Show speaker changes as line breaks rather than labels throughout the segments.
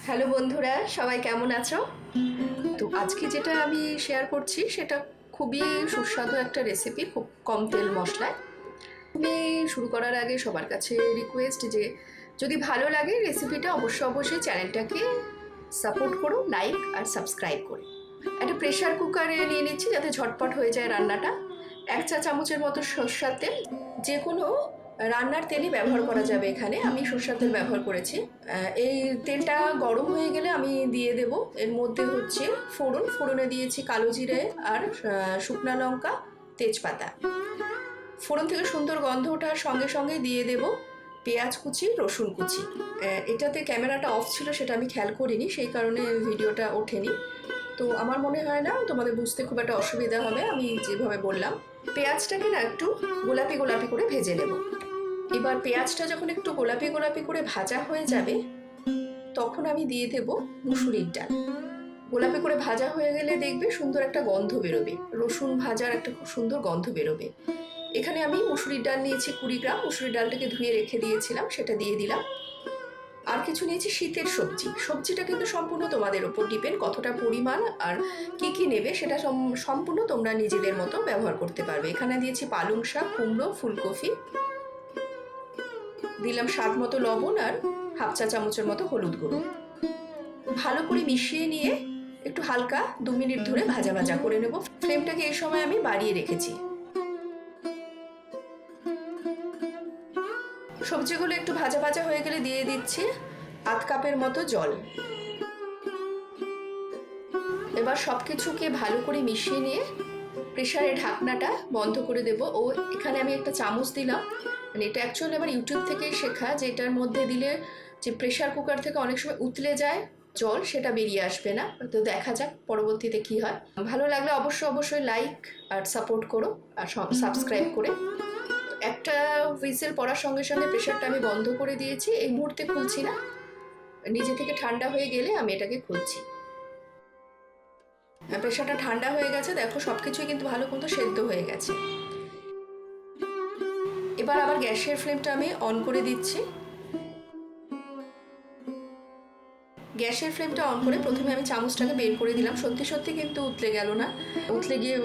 Hello বন্ধুরা, সবাই কেমন আছো? তো আজকে যেটা আমি শেয়ার করছি সেটা খুবই সুস্বাদু একটা রেসিপি, খুব কম তেল মশলায়। আমি শুরু করার আগে সবার কাছে রিকোয়েস্ট যে যদি ভালো লাগে রেসিপিটা অবশ্যই চ্যানেলটাকে সাপোর্ট করো, লাইক আর সাবস্ক্রাইব করে। একটা প্রেশার কুকারে নিয়ে নিচ্ছি যাতে ঝটপট হয়ে যায় রান্নাটা। 1 চা চামচের মতো সরষের তেল, যে কোনো রান্নার তেলই ব্যবহার করা যাবে এখানে, আমি সরষের তেল ব্যবহার করেছি। এই তেলটা গরম হয়ে গেলে আমি দিয়ে দেব এর মধ্যে হচ্ছে ফোড়নে দিয়েছি কালো জিরে আর শুকনা লঙ্কা, তেজপাতা। ফোড়ন থেকে সুন্দর গন্ধ ওঠার সঙ্গে সঙ্গে দিয়ে দেব পেঁয়াজ কুচি, রসুন কুচি। এটাতে ক্যামেরাটা অফ ছিল, সেটা আমি খেয়াল করিনি, সেই কারণে ভিডিওটা ওঠেনি। তো আমার মনে হয় না তোমাদের বুঝতে খুব একটা অসুবিধা হবে আমি যেভাবে বললাম। পেঁয়াজটাকে না একটু গোলাপি গোলাপি করে ভেজে নেব। এবার পেঁয়াজটা যখন একটু গোলাপি গোলাপি করে ভাজা হয়ে যাবে তখন আমি দিয়ে দেব মুসুরির ডাল। গোলাপি করে ভাজা হয়ে গেলে দেখবে সুন্দর একটা গন্ধ বেরোবে, রসুন ভাজার একটা খুব সুন্দর গন্ধ বেরোবে। এখানে আমি মুসুরির ডাল নিয়েছি 20 গ্রাম, মুসুরির ডালটাকে ধুয়ে রেখে দিয়েছিলাম, সেটা দিয়ে দিলাম। আর কিছু নিয়েছি শীতের সবজিটা কিন্তু সম্পূর্ণ তোমাদের ওপর ডিপেন্ড, কতটা পরিমাণ আর কি নেবে সেটা সম্পূর্ণ তোমরা নিজেদের মতো ব্যবহার করতে পারবে। এখানে দিয়েছি পালং শাক, কুমড়ো, ফুলকপি, দিলাম স্বাদ মতো লবণ আর 1/2 চা চামচের মতো হলুদ গুঁড়ো। ভালো করে মিশিয়ে নিয়ে একটু হালকা 2 মিনিট ধরে ভাজা ভাজা করে নেব। ফ্লেমটাকে এই সময় আমি বাড়িয়ে রেখেছি। সবজিগুলো একটু ভাজা ভাজা হয়ে গেলে দিয়ে দিচ্ছি 1/2 কাপের মতো জল। এবার সব কিছুকে ভালো করে মিশিয়ে নিয়ে প্রেশারের ঢাকনাটা বন্ধ করে দেব। ও এখানে আমি একটা চামচ দিলাম, মানে এটা অ্যাকচুয়ালি আমার ইউটিউব থেকেই শেখা, যে এটার মধ্যে দিলে যে প্রেশার কুকার থেকে অনেক সময় উতলে যায় জল, সেটা বেরিয়ে আসবে না। তো দেখা যাক পরবর্তীতে কি হয়। ভালো লাগলে অবশ্যই লাইক আর সাপোর্ট করো আর সাবস্ক্রাইব করে। একটা হুইসেল পড়ার সঙ্গে সঙ্গে প্রেশারটা আমি বন্ধ করে দিয়েছি, এই মুহূর্তে খুলছি না, নিজে থেকে ঠান্ডা হয়ে গেলে আমি এটাকে খুলছি। প্রেশারটা ঠান্ডা হয়ে গেছে, দেখো সব কিছুই কিন্তু ভালো মতো সেদ্ধ হয়ে গেছে। এবার আবার গ্যাসের ফ্লেমটা আমি অন করে দিচ্ছি। গ্যাসের ফ্লেমটা অন করে প্রথমে আমি চামচটাকে বের করে দিলাম। সত্যি কিন্তু উতলে গেল না, উতলে গিয়ে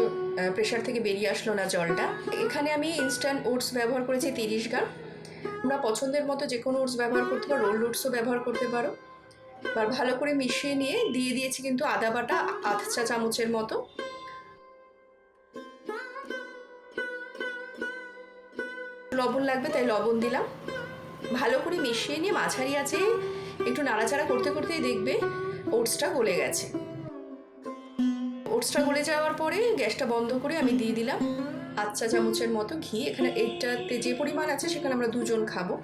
প্রেশার থেকে বেরিয়ে আসলো না জলটা। এখানে আমি ইনস্ট্যান্ট ওটস ব্যবহার করেছি 30 গ্রাম। তোমরা পছন্দের মতো যে কোনো ওটস ব্যবহার করতে পারো, রোল ওটসও ব্যবহার করতে পারো। এবার ভালো করে মিশিয়ে নিয়ে দিয়ে দিয়েছি কিন্তু আদা বাটা 1/2 চা চামচের মতো। লবণ লাগবে তাই লবণ দিলাম। ভালো করে মিশিয়ে নিয়ে মাঝারি আঁচে একটু নাড়াচাড়া করতে করতেই দেখবে ওটসটা গলে গেছে। ওটসটা গলে যাওয়ার পরে গ্যাসটা বন্ধ করে আমি দিয়ে দিলাম 1/2 চা চামচের মতো ঘি। এখানে এইটাতে যে পরিমাণ আছে সেখানে আমরা 2 জন খাবো।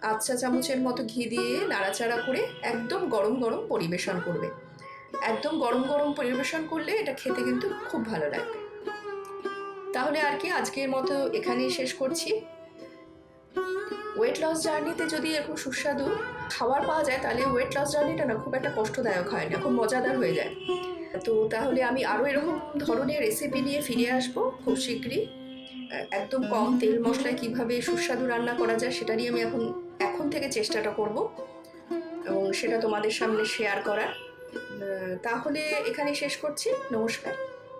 1/2 চা চামচের মতো ঘি দিয়ে নাড়াচাড়া করে একদম গরম গরম পরিবেশন করবে। একদম গরম গরম পরিবেশন করলে এটা খেতে কিন্তু খুব ভালো লাগবে। তাহলে আর কি, আজকের মতো এখানেই শেষ করছি। ওয়েট লস জার্নিতে যদি এরকম সুস্বাদু খাবার পাওয়া যায় তাহলে ওয়েট লস জার্নিটা না খুব একটা কষ্টদায়ক হয় না, খুব মজাদার হয়ে যায়। তো তাহলে আমি আরও এরকম ধরনের রেসিপি নিয়ে ফিরে আসবো খুব শীঘ্রই। একদম কম তেল মশলায় কীভাবে সুস্বাদু রান্না করা যায় সেটা নিয়ে আমি এখন থেকে চেষ্টাটা করব এবং সেটা তোমাদের সামনে শেয়ার করার। তাহলে এখানে শেষ করছি, নমস্কার।